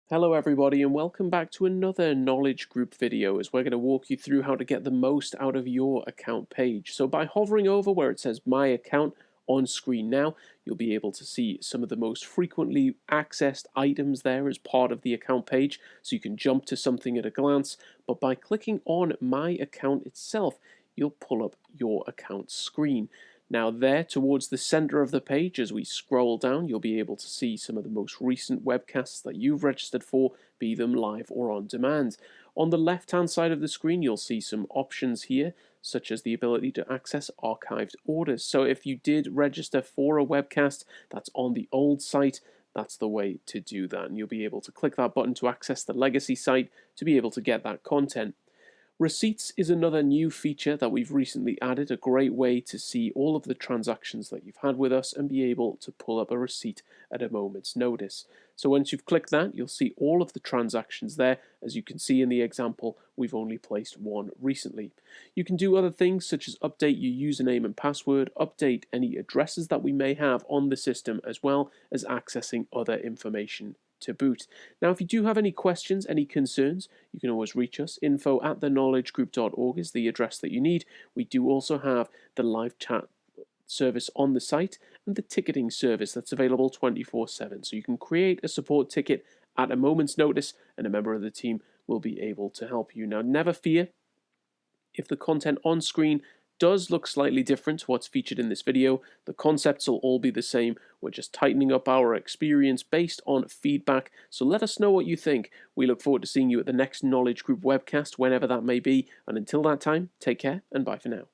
Hello everybody and welcome back to another knowledge group video as we're going to walk you through how to get the most out of your account page. So by hovering over where it says my account on screen now, you'll be able to see some of the most frequently accessed items there as part of the account page, so you can jump to something at a glance. But by clicking on my account itself, you'll pull up your account screen. Now there, towards the center of the page, as we scroll down, you'll be able to see some of the most recent webcasts that you've registered for, be them live or on demand. On the left-hand side of the screen, you'll see some options here, such as the ability to access archived orders. So if you did register for a webcast that's on the old site, that's the way to do that. And you'll be able to click that button to access the legacy site to be able to get that content. Receipts is another new feature that we've recently added, a great way to see all of the transactions that you've had with us and be able to pull up a receipt at a moment's notice. So once you've clicked that, you'll see all of the transactions there. As you can see in the example, we've only placed one recently. You can do other things such as update your username and password, update any addresses that we may have on the system, as well as accessing other information to boot. Now, if you do have any questions, any concerns, you can always reach us. info@theknowledgegroup.org is the address that you need. We do also have the live chat service on the site and the ticketing service that's available 24/7. So you can create a support ticket at a moment's notice and a member of the team will be able to help you. Now, never fear if the content on screen does look slightly different to what's featured in this video. The concepts will all be the same. We're just tightening up our experience based on feedback. So let us know what you think. We look forward to seeing you at the next Knowledge Group webcast, whenever that may be. And until that time, take care and bye for now.